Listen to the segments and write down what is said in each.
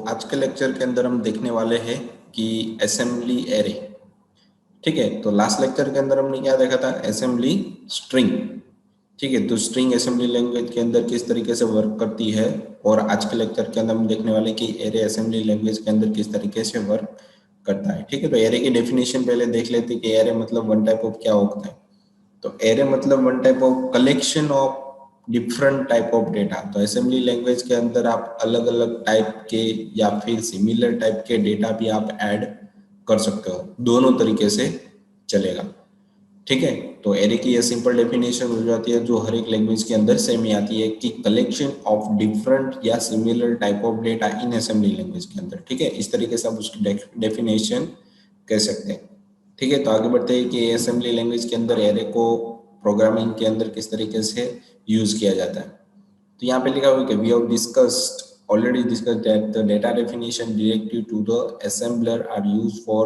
आज के लेक्चर के अंदर हम देखने वाले हैं कि असेंबली एरे। ठीक है, तो लास्ट लेक्चर के अंदर हमने क्या देखा था? Assembly string. ठीक है, तो स्ट्रिंग असेंबली लैंग्वेज के अंदर किस तरीके से वर्क करती है, और आज के लेक्चर के अंदर हम देखने वाले कि एरे असेंबली लैंग्वेज के अंदर किस तरीके से वर्क करता है। ठीक है, तो एरे की डेफिनेशन पहले देख लेते हैं कि एरे मतलब वन टाइप ऑफ क्या होता है। तो एरे मतलब one type of collection of different type of data. तो असेंबली लैंग्वेज के अंदर आप अलग अलग टाइप के या फिर सिमिलर टाइप के डेटा भी आप ऐड कर सकते हो, दोनों तरीके से चलेगा। ठीक है, तो एरे की ये सिंपल डेफिनेशन हो जाती है जो हर एक लैंग्वेज के अंदर सेम ही आती है कि कलेक्शन ऑफ डिफरेंट या similar type of data in assembly language के अंदर। ठीक है, इस तरीके से आप उसकी डेफिनेशन कह सकते हैं। ठीक है, तो आगे बढ़ते हैं कि असेंबली लैंग्वेज के अंदर एरे को प्रोग्रामिंग के अंदर किस तरीके से यूज किया जाता है। तो यहाँ पे लिखा हुआ है कि we have discussed already discussed that the data definition directive to the assembler are used for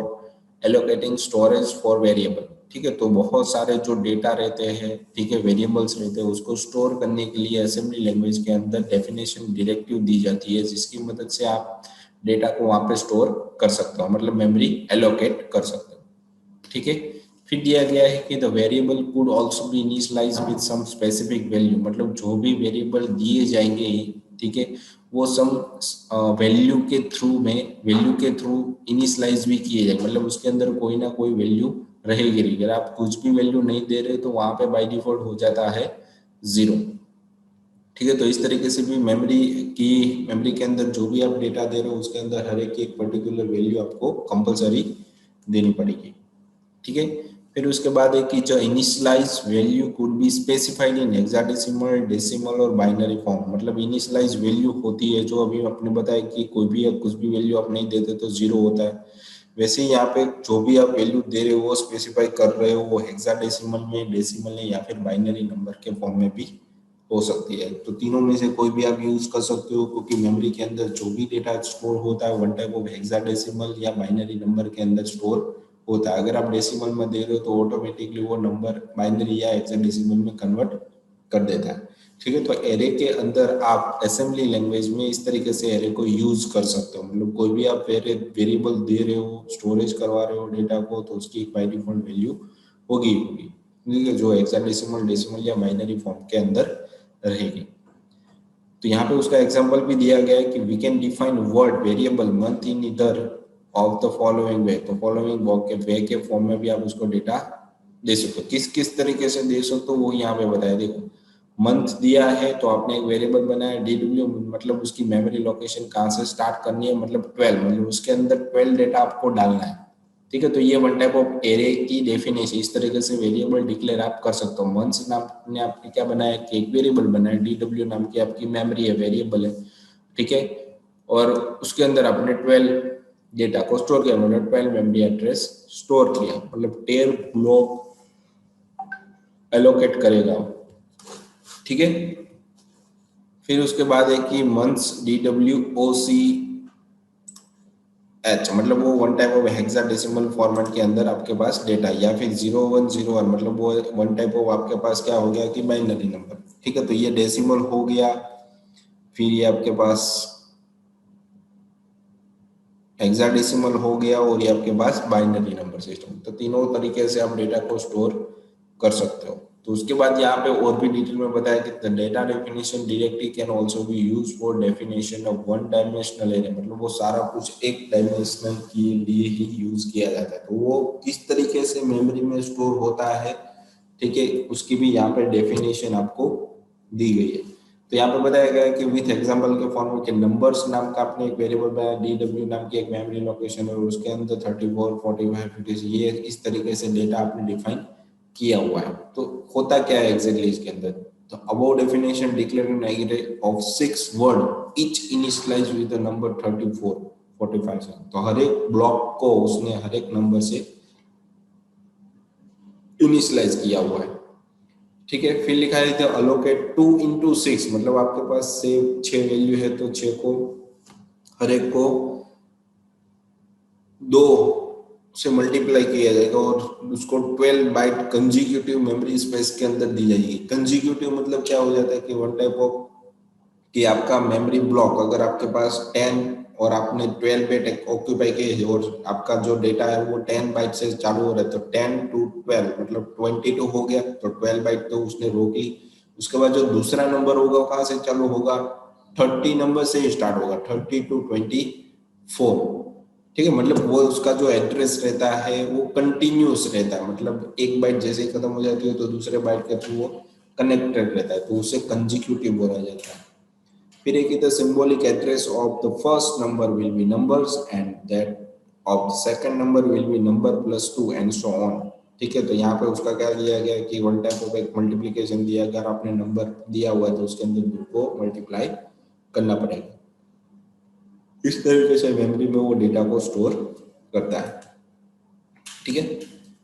allocating storage for variable। ठीक है, तो बहुत सारे जो डेटा रहते हैं, ठीक है, वेरिएबल्स रहते हैं, उसको स्टोर करने के लिए असेंबली लैंग्वेज के अंदर डेफिनेशन डायरेक्टिव दी जाती है, जिसकी मदद से आप डेटा को वहां पे स्टोर कर सकते हो, मतलब मेमोरी एलोकेट कर सकते हो। ठीक है, फिर दिया गया है कि the variable could also be initialize with some specific value. मतलब जो भी वेरिएबल दिए जाएंगे, ठीक है, वो सम वैल्यू के थ्रू इनिशियलाइज भी किए जाएंगे। मतलब उसके अंदर कोई ना कोई वैल्यू रहेगी। अगर आप कुछ भी वैल्यू नहीं दे रहे तो वहां पे बाय डिफॉल्ट हो जाता है 0। ठीक है, तो इस तरीके से भी मेमोरी के अंदर जो भी आप डेटा दे रहे हो उसके अंदर हर एक पर्टिकुलर वैल्यू आपको कंपलसरी देनी पड़ेगी। ठीक है, फिर उसके बाद है कि जो initialize value could be specified in hexadecimal, decimal और बाइनरी फॉर्म। मतलब इनिशियलाइज वैल्यू होती है जो अभी आपने बताया कि कोई भी कुछ भी वैल्यू आप नहीं देते तो 0 होता है। वैसे ही यहाँ पे जो भी आप वैल्यू दे रहे हो वो स्पेसिफाई कर रहे हो, वो हेक्साडेसिमल में, डेसिमल में या फिर बाइनरी नंबर के फॉर्म में भी हो सकती है। तो तीनों में से कोई भी आप यूज कर सकते हो, क्योंकि मेमोरी के अंदर जो भी डेटा स्टोर होता है वन टाइप ऑफ हेक्साडेसिमल या बाइनरी नंबर के अंदर स्टोर होता है। अगर आप डेसिमल में दे रहे हो तो ऑटोमेटिकली वो नंबर बाइनरी या हेक्साडेसिमल में कन्वर्ट कर देता है। ठीक है, तो एरे के अंदर आप असेंबली लैंग्वेज में इस तरीके से एरे को यूज कर सकते हो। मतलब कोई भी आप वेरिएबल दे रहे हो, स्टोरेज करवा रहे हो डेटा को, तो उसकी बाय डिफॉल्ट वैल्यू होगी ठीक है, जो हेक्साडेसिमल, डेसिमल या बाइनरी फॉर्म के अंदर रहेगी। तो यहाँ पे उसका एग्जांपल भी दिया गया है कि we can define word variable month in either of the following way. तो फॉलोइंग वे के फॉर्म में भी आप उसको डेटा दे सकते हो। किस किस तरीके से दे सकते हो वो यहाँ पे बताया। देखो, मंथ दिया है तो आपने एक वेरिएबल बनाया DW, मतलब उसकी मेमोरी लोकेशन कहाँ से स्टार्ट करनी है, मतलब 12, मतलब उसके अंदर 12 डेटा आपको डालना है। ठीक है, तो ये वन टाइप ऑफ एरे की डेफिनेशन। इस तरीके से वेरिएबल डिक्लेयर आप कर सकते हो। मंथ्स नाम ने आपने क्या बनाया कि एक वेरिएबल बनाया, DW नाम की आपकी मेमोरी है, वेरिएबल है। ठीक है, और उसके अंदर आपने 12 डेटा को स्टोर किया, मतलब 12 मेमोरी एड्रेस स्टोर किया, मतलब 13 ब्लॉक एलोकेट करेगा। ठीक है, फिर उसके बाद है कि मंथ्स DWOCH, मतलब वो one type of hexadecimal format के अंदर आपके पास डेटा, या फिर 0101, मतलब वो वन टाइप ऑफ आपके पास क्या हो गया कि बाइनरी नंबर। ठीक है, तो ये डेसिमल हो गया, फिर ये आपके पास हेक्साडेसिमल हो गया, और ये आपके पास बाइनरी नंबर सिस्टम। तो तीनों तरीके से आप डेटा को स्टोर कर सकते हो। तो उसके बाद यहाँ पे और भी डिटेल में बताया कि the data definition directly can also be used for definition of one dimensional array. मतलब वो सारा कुछ एक डायमेंशनल के लिए ही यूज किया जाता है। तो वो किस तरीके से मेमोरी में स्टोर होता है, ठीक है, उसकी भी यहाँ पे डेफिनेशन आपको दी गई है। तो यहाँ पे बताया गया है कि विथ एग्जांपल के फॉर्म में कि नंबर्स नाम का आपने एक वेरिएबल बनाया, DW नाम की एक मेमोरी लोकेशन है, और उसके अंदर 34, 45, 56 ये इस तरीके से डेटा आपने डिफाइन किया हुआ है। तो होता क्या है एग्जैक्टली इसके अंदर? तो above definition declare an array of 6 word each initialize with the number 34, 45। तो हर एक ब्लॉक को उसने हर एक नंबर से इनिशियलाइज किया हुआ है। ठीक है, फिर लिखा है अलोकेट 2 into 6, मतलब आपके पास से 6 वैल्यू है तो 6 को हर एक को 2 से मल्टीप्लाई किया जाएगा, और उसको 12 बाइट कंजिक्यूटिव मेमोरी स्पेस के अंदर दी जाएगी। कंजिक्यूटिव मतलब क्या हो जाता है कि वन टाइप ऑफ कि आपका मेमोरी ब्लॉक, अगर आपके पास 10 और आपने 12 बाइट ऑक्यूपाई किए और आपका जो डेटा है वो 10 बाइट से चालू हो रहा है, तो 10 to 12 मतलब 22 हो गया, तो 12 बाइट तो उसने रोक ली। उसके बाद जो दूसरा नंबर होगा वो कहाँ से चालू होगा, 30 नंबर से स्टार्ट होगा, 30 to 24। ठीक है, मतलब वो उसका जो एड्रेस रहता है वो कंटिन्यूस रहता है, मतलब एक बाइट जैसे ही खत्म हो जाती है तो दूसरे बाइट के थ्रू वो कनेक्टेड रहता है, तो उसे कंजिक्यूटिव बोला जाता है। फिर एक इधर symbolic address of the first number will be numbers and that of the second number will be number plus 2 and so on. ठीक है, तो यहाँ पे उसका क्या दिया गया कि वन टाइप ऑफ एक मल्टीप्लीकेशन दिया, अगर आपने नंबर दिया हुआ है तो उसके अंदर 2 को मल्टीप्लाई करना पड़ेगा। इस तरीके से मेमोरी में वो डेटा को स्टोर करता है। ठीक है,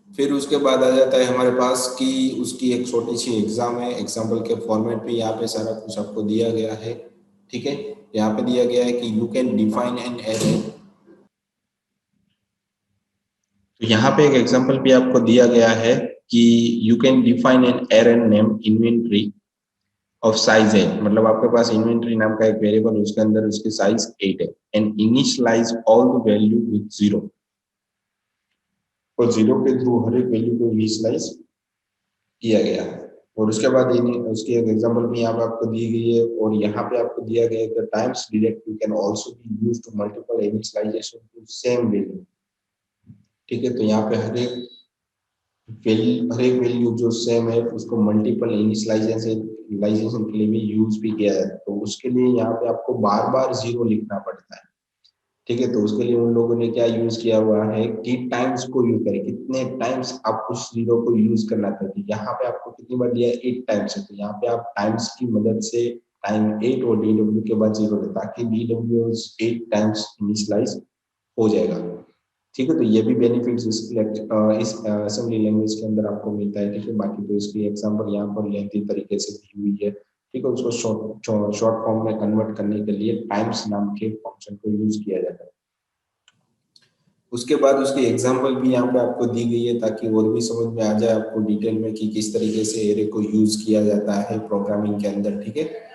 फिर उसके बाद आ जाता है हमारे पास कि उसकी एक छोटी सी एग्जाम है, एग्जाम्पल के फॉर्मेट पे यहाँ पे सारा कुछ आपको दिया गया है। ठीक है, यहाँ पे दिया गया है कि you can define an array. तो यहाँ पे एक एग्जाम्पल भी आपको दिया गया है कि you can define an array name inventory of size 8, मतलब आपके पास इन्वेंट्री नाम का एक वेरिएबल, उसके अंदर उसकी साइज 8 है, and initialize all the value with 0, और 0 के थ्रू हर एक वैल्यू को इनिशियलाइज किया गया है। और उसके बाद उसकी एक एग्जांपल भी यहाँ पे आपको दी गई है, और यहाँ पे आपको दिया गया है the times directive can also be used to multiple initialization to same value. ठीक है, तो यहाँ पे हर एक वैल्यू जो सेम है उसको मल्टीपल इनिशियलाइजेशन के लिए भी यूज भी किया जाता है, तो उसके लिए यहाँ पे आपको बार बार 0 लिखना पड़ता है। ठीक है, तो उसके लिए उन लोगों ने क्या यूज किया हुआ है कि टाइम्स को यूज करें, कितने टाइम्स आप उस 0 को यूज करना चाहते हैं। यहाँ पे आपको कितनी बार दिया है, 8 टाइम्स है, तो यहाँ पे आप टाइम्स की मदद से टाइम 8 और डीडब्ल्यू के बाद 0 है, ताकि डीडब्ल्यू 8 टाइम्स इनिशियलाइज हो जाएगा। ठीक है, तो ये भी बेनिफिट्स इस असेंबली लैंग्वेज के अंदर आपको मिलता है। ठीक है, बाकी तो इसकी एग्जांपल यहाँ पर लेंथी तरीके से दी हुई है। ठीक है, उसको शॉर्ट फॉर्म में कन्वर्ट करने के लिए टाइम्स नाम के फंक्शन को यूज किया जाता है। उसके बाद उसकी एग्जांपल भी यहाँ पे आपको दी गई है, ताकि और भी समझ में आ जाए आपको डिटेल में कि किस तरीके से एरे को यूज किया जाता है प्रोग्रामिंग के अंदर। ठीक है,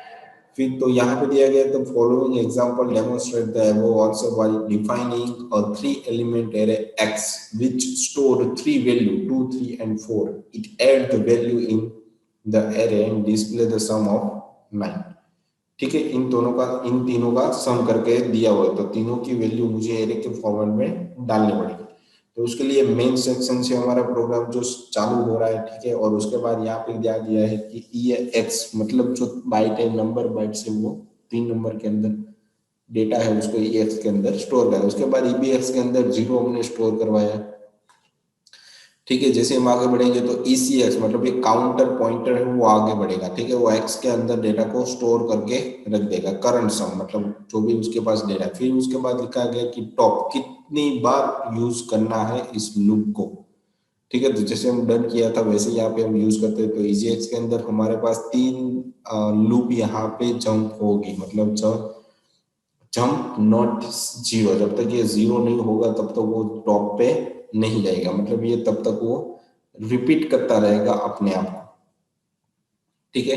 फिर तो यहाँ पे दिया गया, the following example demonstrate the above also by defining a 3 element array x which store 3 value 2 3 and 4, it add the value in the array and display the sum of 9। ठीक है, इन तीनों का सम करके दिया हुआ है, तो तीनों की वैल्यू मुझे एरे के फॉर्मेट में डालनी पड़ेगी। तो उसके लिए मेन सेक्शन से हमारा प्रोग्राम जो चालू हो रहा है। ठीक है, और उसके बाद यहाँ पे दिया गया है कि ये एक्स मतलब जो बाइट है, नंबर बाइट से वो 3 नंबर के अंदर डेटा है उसको EX के अंदर स्टोर करें। उसके बाद EBX के अंदर 0 हमने स्टोर करवाया। ठीक है, जैसे हम आगे बढ़ेंगे तो ECX मतलब एक काउंटर पॉइंटर है वो आगे बढ़ेगा। ठीक है, वो X के अंदर डेटा को स्टोर करके रख देगा, करंट सम मतलब जो भी उसके पास डेटा। फिर उसके बाद लिखा गया कि टॉप कितनी बार यूज करना है इस लूप को। ठीक है, तो जैसे हम डन किया था वैसे यहाँ पे हम यूज करते हैं। तो ECX के अंदर हमारे पास 3 लूप यहाँ पे जंप होगी, मतलब जंप नॉट 0, जब तक ये 0 नहीं होगा तब तक वो टॉप पे नहीं जाएगा, मतलब ये तब तक वो रिपीट करता रहेगा अपने आप को। ठीक है,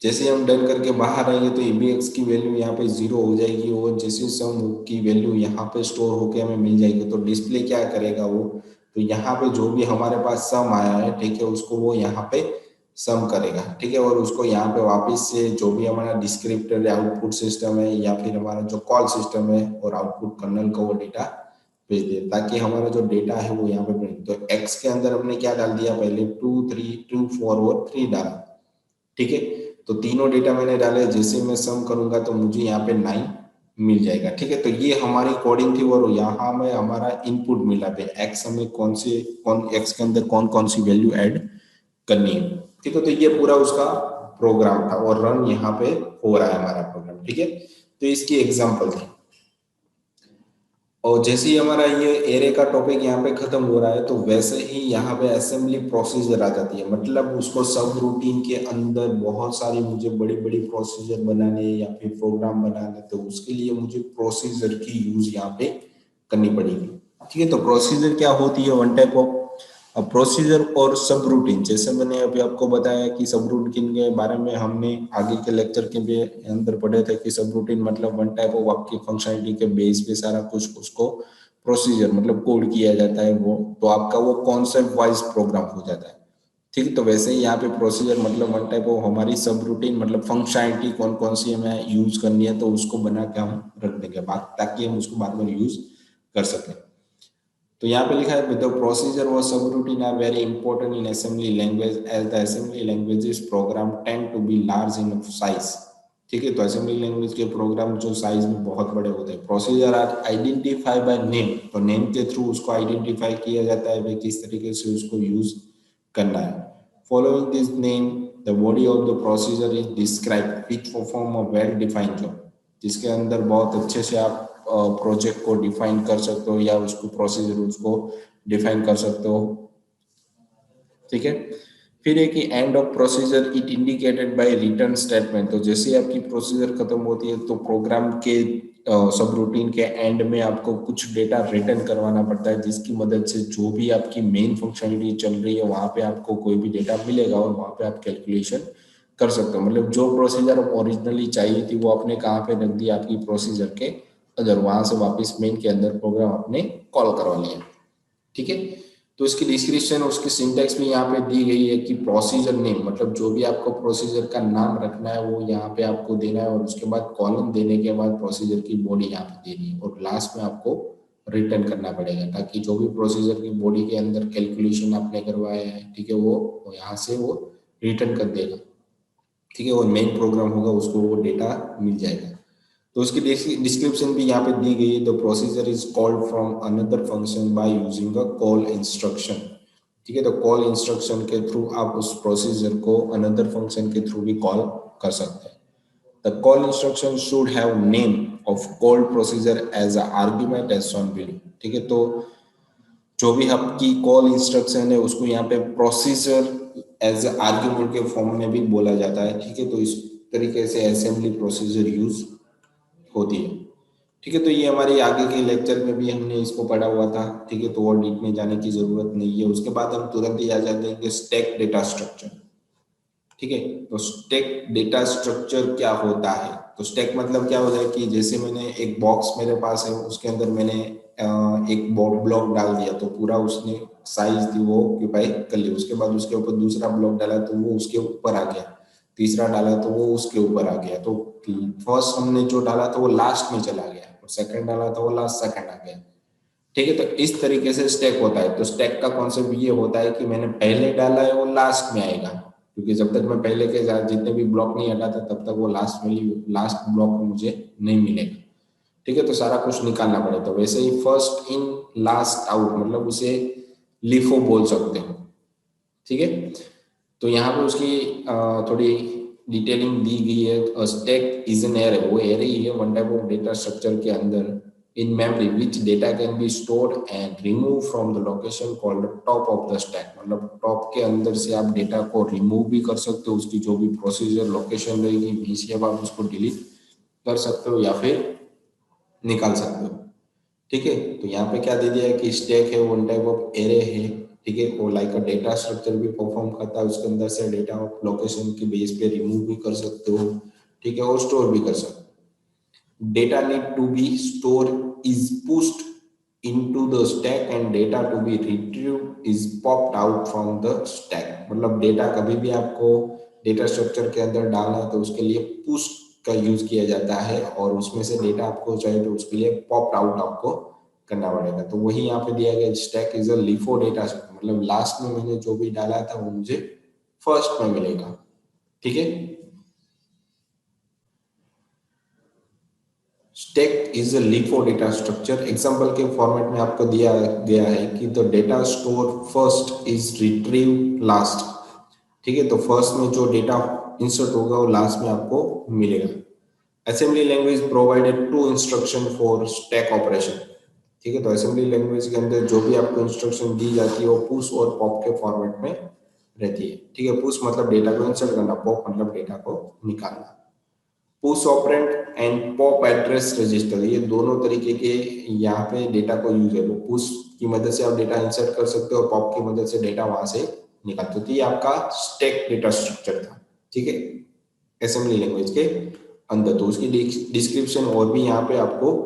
जैसे हम डन करके बाहर आएंगे तो EBX की वैल्यू यहाँ पे 0 हो जाएगी, और जैसे सम की वैल्यू यहाँ पे स्टोर होके हमें मिल जाएगी, तो डिस्प्ले क्या करेगा वो, तो यहाँ पे जो भी हमारे पास सम आया है, ठीक है, उसको वो यहाँ पे सम करेगा। ठीक है, और उसको यहाँ पे वापस से जो भी हमारा डिस्क्रिप्टर या आउटपुट सिस्टम है या फिर हमारा जो कॉल सिस्टम है और आउटपुट कर्नल का वो डेटा भेज दे, ताकि हमारा जो डेटा है वो यहाँ पे प्रिंट। तो एक्स के अंदर हमने क्या डाल दिया, पहले 2 3 2 4 और 3 डाला। ठीक है, तो तीनों डेटा मैंने डाले, जैसे मैं सम करूंगा तो मुझे यहाँ पे 9 मिल जाएगा। ठीक है, तो ये हमारी कोडिंग थी, और यहाँ में हमारा इनपुट मिला पे एक्स हमें कौन एक्स के अंदर कौन कौन सी वैल्यू ऐड करनी है। ठीक है, तो ये पूरा उसका प्रोग्राम था, और रन यहाँ पे हो रहा है हमारा प्रोग्राम। ठीक है, तो इसकी एग्जाम्पल थी। और जैसे ही हमारा ये एरे का टॉपिक यहाँ पे खत्म हो रहा है, तो वैसे ही यहाँ पे असेंबली प्रोसीजर आ जाती है, मतलब उसको सब रूटीन के अंदर बहुत सारी मुझे बड़ी बड़ी प्रोसीजर बनाने या फिर प्रोग्राम बनाने, तो उसके लिए मुझे प्रोसीजर की यूज यहाँ पे करनी पड़ेगी। ठीक है, तो प्रोसीजर क्या होती है, वन टाइप ऑफ अब प्रोसीजर और सब रूटीन, जैसे मैंने अभी आपको बताया कि सब रूटीन के बारे में हमने आगे के लेक्चर के भी अंदर पढ़े थे कि सब रूटीन मतलब वन टाइप ऑफ आपकी फंक्शनलिटी के बेस पे सारा कुछ उसको प्रोसीजर मतलब कोड किया जाता है, वो तो आपका वो कॉन्सेप्ट वाइज प्रोग्राम हो जाता है। ठीक, तो वैसे ही यहाँ पे प्रोसीजर मतलब वन टाइप ऑफ हमारी सब रूटीन मतलब फंक्शनलिटी कौन कौन सी हमें यूज करनी है तो उसको बना के हम रख देंगे बाद, ताकि हम उसको बाद में यूज कर सकें। तो यहाँ पे लिखा है द प्रोसीजर और subroutine are very important in assembly language as the assembly languages program tend to be large in size. ठीक है, तो असेंबली लैंग्वेज के प्रोग्राम जो साइज में बहुत बड़े होते हैं। Procedure are identify by name, तो नेम के थ्रू उसको आइडेंटिफाई किया जाता है किस तरीके से उसको यूज करना है। Following this name the body of the procedure is describe which perform a well defined job, जिसके अंदर बहुत अच्छे से आप प्रोजेक्ट को डिफाइन कर सकते हो या उसको प्रोसीजर उसको डिफाइन कर सकते हो। ठीक है, फिर है कि end of procedure it indicated by return statement, तो जैसे आपकी प्रोसीजर खत्म होती है तो प्रोग्राम के सब रूटीन के एंड में आपको कुछ डेटा रिटर्न करवाना पड़ता है, जिसकी मदद से जो भी आपकी मेन फंक्शनलिटी चल रही है वहां पे आपको कोई भी डेटा मिलेगा और वहां पे आप कैलकुलेशन कर सकते हो। मतलब जो प्रोसीजर ओरिजिनली चाहिए थी वो आपने कहाँ पे रख दी आपकी प्रोसीजर के अगर वहां से वापस मेन के अंदर प्रोग्राम आपने कॉल करवा लिया। ठीक है, तो इसकी डिस्क्रिप्शन और उसकी सिंटैक्स भी यहाँ पे दी गई है कि प्रोसीजर नेम मतलब जो भी आपको प्रोसीजर का नाम रखना है वो यहाँ पे आपको देना है और उसके बाद कॉलम देने के बाद प्रोसीजर की बॉडी यहाँ पे देनी है और लास्ट में आपको रिटर्न करना पड़ेगा, ताकि जो भी प्रोसीजर की बॉडी के अंदर कैलकुलेशन आपने करवाया है ठीक है वो यहाँ से वो रिटर्न कर देगा। ठीक है, और मेन प्रोग्राम होगा उसको वो डेटा मिल जाएगा। तो उसकी डिस्क्रिप्शन भी यहाँ पे दी गई है। The procedure is called from another function by using a call instruction. ठीक है, तो कॉल इंस्ट्रक्शन के थ्रू आप उस प्रोसीजर को अनदर फंक्शन के थ्रू भी कॉल कर सकते हैं। The call instruction should have name of called procedure as a argument as shown below. ठीक है, तो जो भी आपकी कॉल इंस्ट्रक्शन है उसको यहाँ पे प्रोसीजर एज आर्ग्यूमेंट के फॉर्म में भी बोला जाता है। ठीक है, तो इस तरीके से असेंबली प्रोसीजर यूज होती है। ठीक है, तो ये हमारे आगे के लेक्चर में भी हमने इसको पढ़ा हुआ था। ठीक है, तो और डीप में जाने की जरूरत नहीं है। उसके बाद हम तुरंत ही आ जाते हैं स्टैक डेटा स्ट्रक्चर। ठीक है, तो स्टैक डेटा स्ट्रक्चर क्या होता है, तो स्टैक मतलब क्या होता है कि जैसे मैंने एक बॉक्स मेरे पास है उसके अंदर मैंने एक ब्लॉक डाल दिया तो पूरा उसने साइज थी वो ऑक्यूपाई कर ली। उसके बाद उसके ऊपर दूसरा ब्लॉक डाला तो वो उसके ऊपर आ गया, तीसरा डाला तो वो उसके ऊपर आ गया। तो फर्स्ट हमने जो डाला था वो लास्ट में चला गया और सेकंड डाला था वो लास्ट सेकंड आ गया। ठीक है, तो इस तरीके से स्टैक होता है। तो स्टैक का कॉन्सेप्ट ये होता है कि मैंने पहले डाला है वो लास्ट में आएगा, क्योंकि जब तक मैं पहले के जितने भी ब्लॉक नहीं हटाता तब तक वो लास्ट ब्लॉक मुझे नहीं मिलेगा। ठीक है, तो सारा कुछ निकालना पड़ेगा। तो वैसे ही फर्स्ट इन लास्ट आउट मतलब उसे लिफो बोल सकते हो। ठीक है, तो यहाँ पे उसकी थोड़ी डिटेलिंग दी गई है। स्टैक इज एन एरे, वो एरे ही है one type of data structure के अंदर in memory which data can be stored and removed from the location called the top of the stack। मतलब टॉप के अंदर से आप डेटा को रिमूव भी कर सकते हो, उसकी जो भी प्रोसीजर लोकेशन रहेगी वहीं से आप उसको डिलीट कर सकते हो या फिर निकाल सकते हो। ठीक है, तो यहाँ पे क्या दे दिया है कि स्टैक है वन टाइप ऑफ एरे है। ठीक है, वो लाइक अ डेटा स्ट्रक्चर भी परफॉर्म करता है, उसके अंदर से डेटा ऑफ लोकेशन के बेस पे रिमूव भी कर सकते हो। ठीक है, और स्टोर भी कर सकते हो। Data need to be stored is pushed into the stack and data to be retrieved is popped out from the stack। मतलब डेटा कभी भी आपको डेटा स्ट्रक्चर के अंदर डालना है तो उसके लिए पुश का यूज किया जाता है और उसमें से डेटा आपको चाहिए तो उसके लिए पॉप आउट आपको करना पड़ेगा। तो वही यहाँ पे दिया गया stack is a LIFO data structure, मतलब लास्ट में मैंने जो भी डाला था वो मुझे फर्स्ट में मिलेगा। ठीक है, stack is a LIFO data structure. Example के फॉर्मेट में आपको दिया गया है कि the data store first is retrieve last. ठीक है, तो फर्स्ट में जो डेटा इंसर्ट होगा वो लास्ट में आपको मिलेगा। Assembly language provided two instruction for stack operation. ठीक है, तो असेंबली लैंग्वेज के अंदर जो भी आपको इंस्ट्रक्शन दी जाती है वो पुश और पॉप के फॉर्मेट में रहती है। ठीक है, पुश मतलब डेटा को इंसर्ट करना, पॉप मतलब डेटा को निकालना। Push operand and pop address register, ये दोनों तरीके के यहाँ पे डेटा को यूज है। वो पुश की मदद से आप डेटा इंसर्ट कर सकते हो और पॉप की मदद से डेटा वहां से निकालते हो। तो ये आपका स्टैक डेटा स्ट्रक्चर था, ठीक है, असेंबली लैंग्वेज के अंदर। तो उसकी डिस्क्रिप्शन और भी यहाँ पे आपको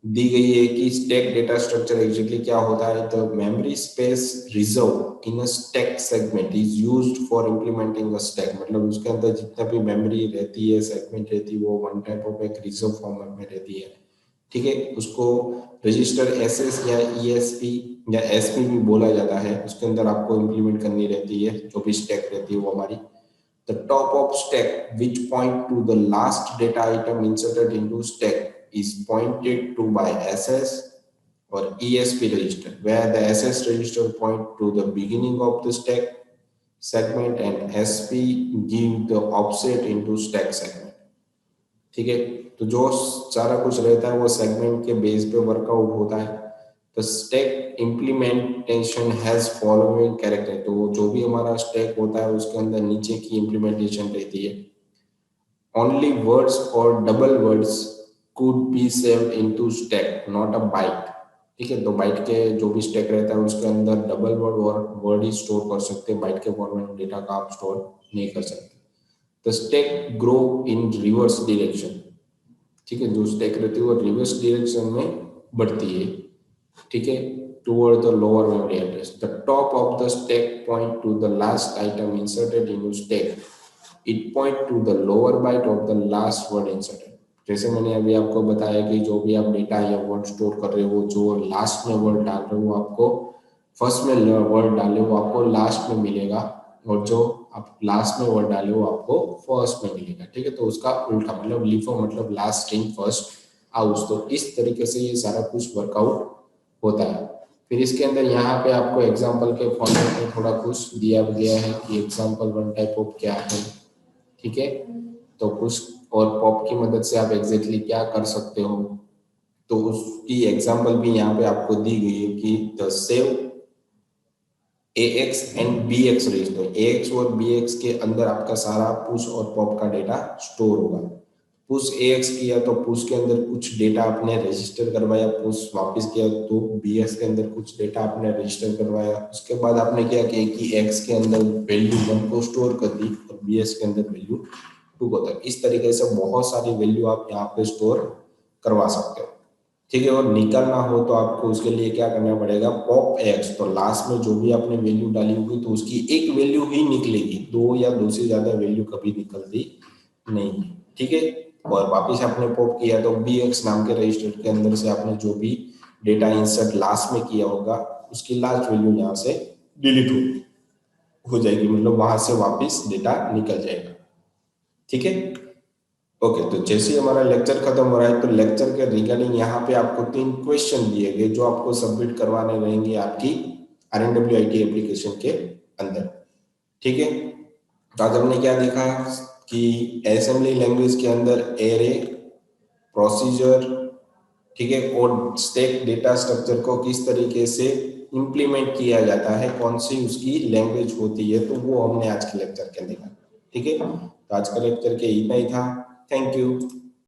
दी गई है कि स्टैक डेटा स्ट्रक्चर एग्जैक्टली क्या होता है। The memory space reserve in a stack segment is used for implementing a stack, मतलब उसके अंदर जितना भी मेमोरी रहती है, सेगमेंट रहती है, वो वन टाइप ऑफ एक रिजर्व फॉर्मेट में रहती है, ठीक है। उसको रजिस्टर एसएस या ईएसपी या एसपी भी बोला जाता है, उसके अंदर आपको इंप्लीमेंट करनी रहती है जो भी स्टैक रहती है वो हमारी। The top of stack, which point to the last data item inserted into stack, is pointed to by SS or ESP register, where the SS register point to the beginning of the stack segment and SP give the offset into stack segment, ठीक है। तो जो सारा कुछ रहता है वो segment के बेस पे वर्कआउट होता है। तो stack implementation has following character, तो जो भी हमारा स्टैक होता है उसके अंदर नीचे की इम्प्लीमेंटेशन रहती है। ओनली वर्ड्स और double words could be saved into stack, not a byte, ठीक है। तो बाइट के जो भी स्टैक रहता है उसके अंदर डबल वर्ड और वर्ड ही स्टोर कर सकते हैं, बाइट के फॉर्मेट में डेटा का आप स्टोर नहीं कर सकते। The stack grow in reverse direction, ठीक है, जो स्टैक रहती है वो रिवर्स डायरेक्शन में बढ़ती है, ठीक है, toward the lower memory address. The top of the stack point to the last item inserted in stack, it point to the lower byte of the last word inserted. जैसे मैंने अभी आपको बताया कि जो भी आप डेटा या वर्ड स्टोर कर रहे हो, जो लास्ट में वर्ड डाल रहे हो आपको फर्स्ट में वर्ड डाले वो आपको लास्ट में मिलेगा, और जो आप लास्ट में वर्ड डाले वो आपको फर्स्ट में मिलेगा, ठीक है। तो उसका उल्टा, मतलब लिफो मतलब लास्ट स्ट्रिंग फर्स्ट आउट। तो इस तरीके से ये सारा कुछ वर्कआउट होता है। फिर इसके अंदर यहाँ पे आपको एग्जाम्पल के फॉर्मेट में थोड़ा कुछ दिया गया है कि एग्जाम्पल वन टाइप ऑफ क्या है, ठीक है। तो कुछ और पॉप की मदद से आप एग्जैक्टली क्या कर सकते हो, तो उसकी एग्जाम्पल भी यहाँ पे आपको दी गई है कि the save AX and BX register, AX और BX के अंदर आपका सारा पुश और पॉप का डेटा स्टोर होगा। पुश AX किया तो पुश के अंदर कुछ डेटा आपने रजिस्टर करवाया, पुश वापस किया तो BX के अंदर कुछ डेटा आपने रजिस्टर करवाया। उसके बाद आपने क्या किया कि X के अंदर वैल्यू 1 को स्टोर कर दी और BX के अंदर वैल्यू 2 को। तक इस तरीके से बहुत सारी वैल्यू आप यहाँ पे स्टोर करवा सकते हो, ठीक है। और निकालना हो तो आपको उसके लिए क्या करना पड़ेगा, पॉप एक्स, तो लास्ट में जो भी आपने वैल्यू डाली होगी तो उसकी एक वैल्यू ही निकलेगी, दो या दो से ज्यादा वैल्यू कभी निकलती नहीं है, ठीक है। और वापिस आपने पॉप किया तो बी एक्स नाम के रजिस्टर के अंदर से आपने जो भी डेटा इंसर्ट लास्ट में किया होगा उसकी लास्ट वैल्यू यहाँ से डिलीट हो जाएगी, मतलब वहां से वापिस डेटा निकल जाएगा, ठीक है। ओके, तो जैसे ही हमारा लेक्चर खत्म हो रहा है तो लेक्चर के रिगार्डिंग यहाँ पे आपको 3 क्वेश्चन दिए गए जो आपको सबमिट करवाने रहेंगे आपकी RNWIT एप्लीकेशन के अंदर, ठीक है। तो आज हमने क्या देखा कि असेंबली लैंग्वेज के अंदर एरे, प्रोसीजर, ठीक है, और स्टैक डेटा स्ट्रक्चर को किस तरीके से इंप्लीमेंट किया जाता है, कौन सी उसकी लैंग्वेज होती है, तो वो हमने आज के लेक्चर के देखा, ठीक है। तो आज का लेक्चर के इतना ही था। Thank you.